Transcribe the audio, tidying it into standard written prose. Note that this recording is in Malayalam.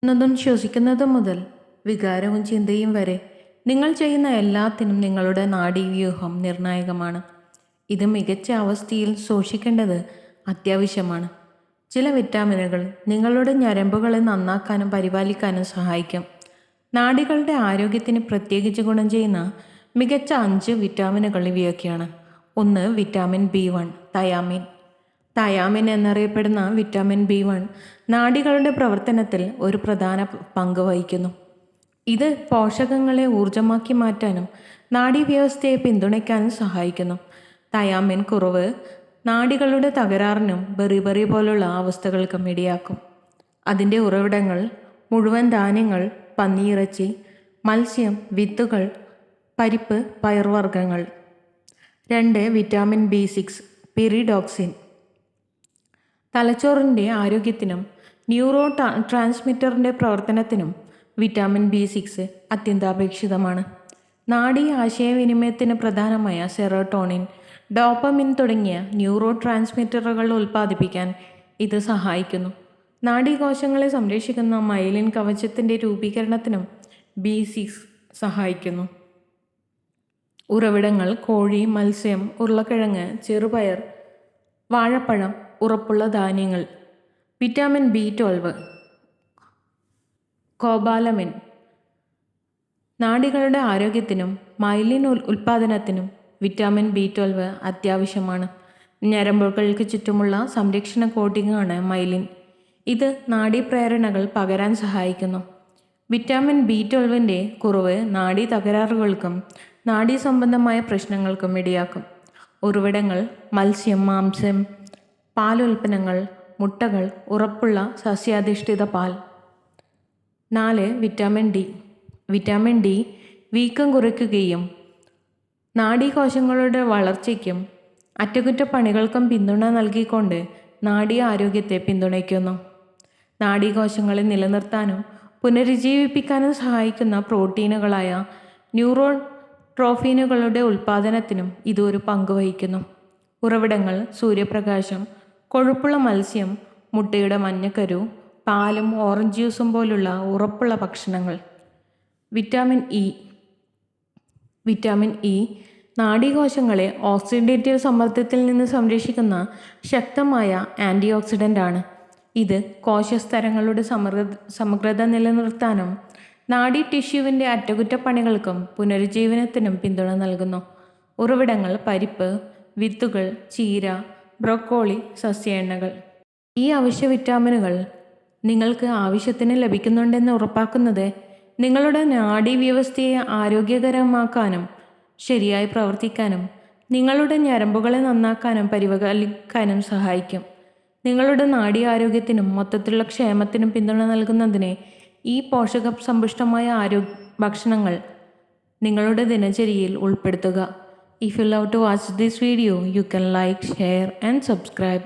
ുന്നതും ശ്വസിക്കുന്നതും മുതൽ വികാരവും ചിന്തയും വരെ നിങ്ങൾ ചെയ്യുന്ന എല്ലാത്തിനും നിങ്ങളുടെ നാഡീവ്യൂഹം നിർണായകമാണ്. ഇത് മികച്ച അവസ്ഥയിൽ സൂക്ഷിക്കേണ്ടത് അത്യാവശ്യമാണ്. ചില വിറ്റാമിനുകൾ നിങ്ങളുടെ ഞരമ്പുകളെ നന്നാക്കാനും പരിപാലിക്കാനും സഹായിക്കും. നാഡികളുടെ ആരോഗ്യത്തിന് പ്രത്യേകിച്ച് ഗുണം ചെയ്യുന്ന മികച്ച 5 വിറ്റാമിനുകൾ ഇവയൊക്കെയാണ്. 1. Vitamin B1 thiamine. തയാമിൻ എന്നറിയപ്പെടുന്ന വിറ്റാമിൻ B1 നാഡികളുടെ പ്രവർത്തനത്തിൽ ഒരു പ്രധാന പങ്ക് വഹിക്കുന്നു. ഇത് പോഷകങ്ങളെ ഊർജമാക്കി മാറ്റാനും നാഡീവ്യവസ്ഥയെ പിന്തുണയ്ക്കാനും സഹായിക്കുന്നു. തയാമിൻ കുറവ് നാഡികളുടെ തകരാറിനും ബെറിബറി പോലുള്ള അവസ്ഥകൾക്കും ഇടയാക്കും. അതിൻ്റെ ഉറവിടങ്ങൾ മുഴുവൻ ധാന്യങ്ങൾ, പന്നിയിറച്ചി, മത്സ്യം, വിത്തുകൾ, പരിപ്പ്, പയർവർഗ്ഗങ്ങൾ. 2. Vitamin B6 pyridoxine. തലച്ചോറിൻ്റെ ആരോഗ്യത്തിനും ന്യൂറോ ട്രാൻസ്മിറ്ററിൻ്റെ പ്രവർത്തനത്തിനും വിറ്റാമിൻ B6 അത്യന്താപേക്ഷിതമാണ്. നാഡീ ആശയവിനിമയത്തിന് പ്രധാനമായ സെറോട്ടോണിൻ, ഡോപ്പമിൻ തുടങ്ങിയ ന്യൂറോ ട്രാൻസ്മിറ്ററുകൾ ഉൽപ്പാദിപ്പിക്കാൻ ഇത് സഹായിക്കുന്നു. നാഡീകോശങ്ങളെ സംരക്ഷിക്കുന്ന മൈലിൻ കവചത്തിൻ്റെ രൂപീകരണത്തിനും B6 സഹായിക്കുന്നു. ഉറവിടങ്ങൾ കോഴി, മത്സ്യം, ഉരുളക്കിഴങ്ങ്, ചെറുപയർ, വാഴപ്പഴം, ഉറപ്പുള്ള ധാന്യങ്ങൾ. Vitamin B12 cobalamin. നാഡികളുടെ ആരോഗ്യത്തിനും മൈലിൻ ഉൽപ്പാദനത്തിനും വിറ്റാമിൻ B12 അത്യാവശ്യമാണ്. ഞരമ്പുകൾക്ക് ചുറ്റുമുള്ള സംരക്ഷണ കോട്ടിങ്ങാണ് മൈലിൻ. ഇത് നാഡീപ്രേരണകൾ പകരാൻ സഹായിക്കുന്നു. വിറ്റാമിൻ B12ൻ്റെ കുറവ് നാഡീ തകരാറുകൾക്കും നാഡീ സംബന്ധമായ പ്രശ്നങ്ങൾക്കും ഇടയാക്കും. ഉറവിടങ്ങൾ മത്സ്യം, മാംസം, പാലുൽപ്പന്നങ്ങൾ, മുട്ടകൾ, ഉറപ്പുള്ള സസ്യാധിഷ്ഠിത പാൽ. 4. Vitamin D. വിറ്റാമിൻ D വീക്കം കുറയ്ക്കുകയും നാഡീകോശങ്ങളുടെ വളർച്ചയ്ക്കും അറ്റകുറ്റപ്പണികൾക്കും പിന്തുണ നൽകിക്കൊണ്ട് നാഡീ ആരോഗ്യത്തെ പിന്തുണയ്ക്കുന്നു. നാഡീകോശങ്ങളെ നിലനിർത്താനും പുനരുജ്ജീവിപ്പിക്കാനും സഹായിക്കുന്ന പ്രോട്ടീനുകളായ ന്യൂറോ ട്രോഫിനുകളുടെ ഉൽപ്പാദനത്തിനും ഇത് ഒരു പങ്ക് വഹിക്കുന്നു. ഉറവിടങ്ങൾ സൂര്യപ്രകാശം, കൊഴുപ്പുള്ള മത്സ്യം, മുട്ടയുടെ മഞ്ഞക്കരു, പാലും ഓറഞ്ച് ജ്യൂസും പോലുള്ള ഉറപ്പുള്ള ഭക്ഷണങ്ങൾ. Vitamin E. വിറ്റാമിൻ ഇ നാഡീകോശങ്ങളെ ഓക്സിഡേറ്റീവ് സമ്മർദ്ദത്തിൽ നിന്ന് സംരക്ഷിക്കുന്ന ശക്തമായ ആൻറ്റി ഓക്സിഡൻ്റ് ആണ്. ഇത് കോശസ്തരങ്ങളുടെ സമഗ്രത നിലനിർത്താനും നാഡീ ടിഷ്യൂവിൻ്റെ അറ്റകുറ്റപ്പണികൾക്കും പുനരുജ്ജീവനത്തിനും പിന്തുണ നൽകുന്നു. ഉറവിടങ്ങൾ പരിപ്പ്, വിത്തുകൾ, ചീര, ബ്രൊക്കോളി, സസ്യ എണ്ണകൾ. ഈ അവശ്യ വിറ്റാമിനുകൾ നിങ്ങൾക്ക് ആവശ്യത്തിന് ലഭിക്കുന്നുണ്ടെന്ന് ഉറപ്പാക്കുന്നത് നിങ്ങളുടെ നാഡീവ്യവസ്ഥയെ ആരോഗ്യകരമാക്കാനും ശരിയായി പ്രവർത്തിക്കാനും നിങ്ങളുടെ ഞരമ്പുകളെ നന്നാക്കാനും പരിപാലിക്കാനും സഹായിക്കും. നിങ്ങളുടെ നാഡീ ആരോഗ്യത്തിനും മൊത്തത്തിലുള്ള ക്ഷേമത്തിനും പിന്തുണ നൽകുന്നതിന് ഈ പോഷകസമ്പുഷ്ടമായ ഭക്ഷണങ്ങൾ നിങ്ങളുടെ ദിനചര്യയിൽ ഉൾപ്പെടുത്തുക. If you love to watch this video, you can like, share and subscribe.